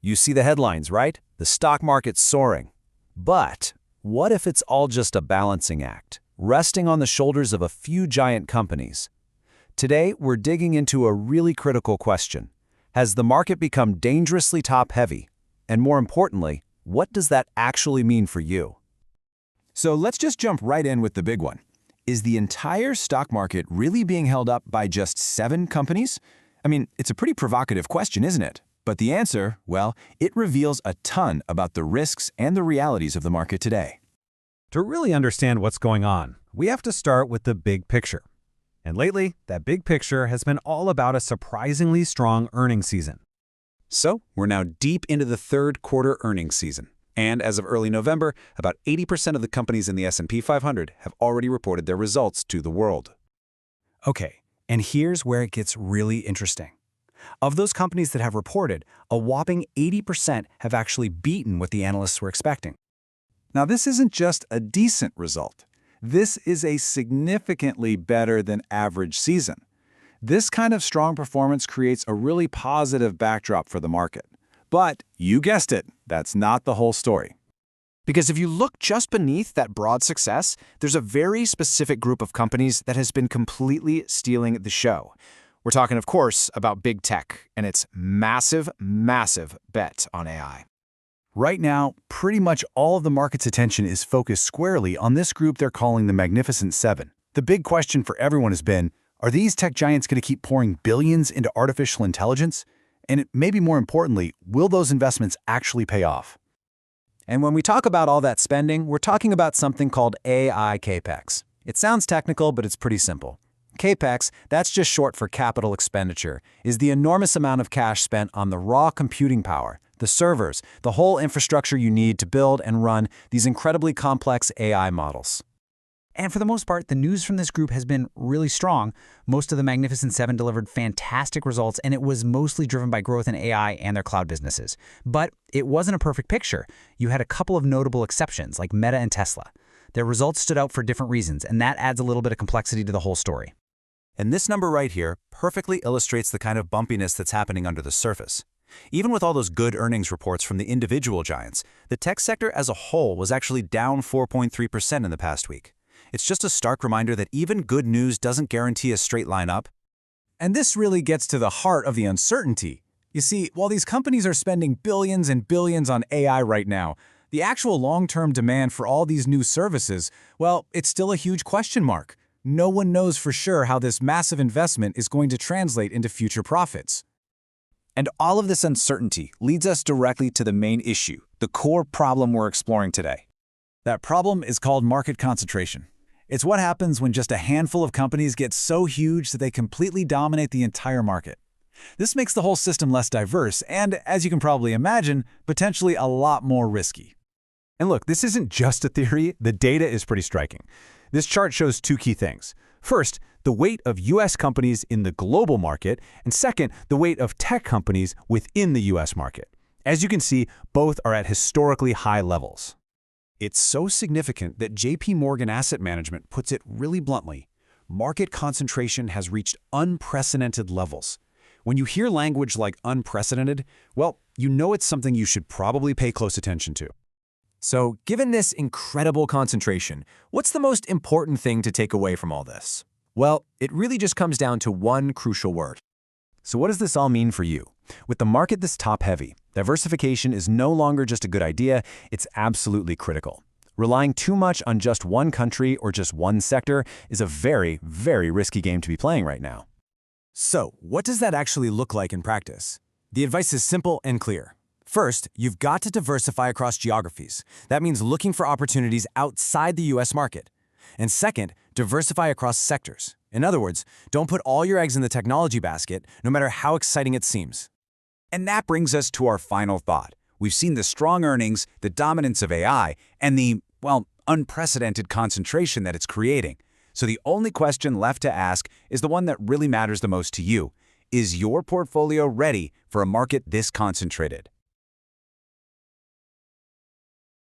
You see the headlines, right? The stock market's soaring. But what if it's all just a balancing act, resting on the shoulders of a few giant companies? Today, we're digging into a really critical question. Has the market become dangerously top-heavy? And more importantly, what does that actually mean for you? So let's just jump right in with the big one. Is the entire stock market really being held up by just 7 companies? I mean, it's a pretty provocative question, isn't it? But the answer, well, it reveals a ton about the risks and the realities of the market today. To really understand what's going on, we have to start with the big picture. And lately, that big picture has been all about a surprisingly strong earnings season. So, we're now deep into the third quarter earnings season. And as of early November, about 80% of the companies in the S&P 500 have already reported their results to the world. Okay, and here's where it gets really interesting. Of those companies that have reported, a whopping 80% have actually beaten what the analysts were expecting. Now, this isn't just a decent result. This is a significantly better than average season. This kind of strong performance creates a really positive backdrop for the market. But, you guessed it, that's not the whole story. Because if you look just beneath that broad success, there's a very specific group of companies that has been completely stealing the show. We're talking, of course, about big tech and its massive, massive bet on AI. Right now, pretty much all of the market's attention is focused squarely on this group they're calling the Magnificent Seven. The big question for everyone has been, are these tech giants going to keep pouring billions into artificial intelligence? And maybe more importantly, will those investments actually pay off? And when we talk about all that spending, we're talking about something called AI CapEx. It sounds technical, but it's pretty simple. CapEx, that's just short for capital expenditure, is the enormous amount of cash spent on the raw computing power, the servers, the whole infrastructure you need to build and run these incredibly complex AI models. And for the most part, the news from this group has been really strong. Most of the Magnificent Seven delivered fantastic results, and it was mostly driven by growth in AI and their cloud businesses. But it wasn't a perfect picture. You had a couple of notable exceptions, like Meta and Tesla. Their results stood out for different reasons, and that adds a little bit of complexity to the whole story. And this number right here perfectly illustrates the kind of bumpiness that's happening under the surface. Even with all those good earnings reports from the individual giants, the tech sector as a whole was actually down 4.3% in the past week. It's just a stark reminder that even good news doesn't guarantee a straight line up. And this really gets to the heart of the uncertainty. You see, while these companies are spending billions and billions on AI right now, the actual long-term demand for all these new services, well, it's still a huge question mark. No one knows for sure how this massive investment is going to translate into future profits. And all of this uncertainty leads us directly to the main issue, the core problem we're exploring today. That problem is called market concentration. It's what happens when just a handful of companies get so huge that they completely dominate the entire market. This makes the whole system less diverse and, as you can probably imagine, potentially a lot more risky. And look, this isn't just a theory. The data is pretty striking. This chart shows 2 key things. First, the weight of U.S. companies in the global market, and second, the weight of tech companies within the U.S. market. As you can see, both are at historically high levels. It's so significant that J.P. Morgan Asset Management puts it really bluntly. Market concentration has reached unprecedented levels. When you hear language like unprecedented, well, you know it's something you should probably pay close attention to. So, given this incredible concentration, what's the most important thing to take away from all this? Well, it really just comes down to one crucial word. So what does this all mean for you? With the market this top-heavy, diversification is no longer just a good idea, it's absolutely critical. Relying too much on just one country or just one sector is a very, very risky game to be playing right now. So, what does that actually look like in practice? The advice is simple and clear. First, you've got to diversify across geographies. That means looking for opportunities outside the U.S. market. And second, diversify across sectors. In other words, don't put all your eggs in the technology basket, no matter how exciting it seems. And that brings us to our final thought. We've seen the strong earnings, the dominance of AI, and the, well, unprecedented concentration that it's creating. So the only question left to ask is the one that really matters the most to you. Is your portfolio ready for a market this concentrated?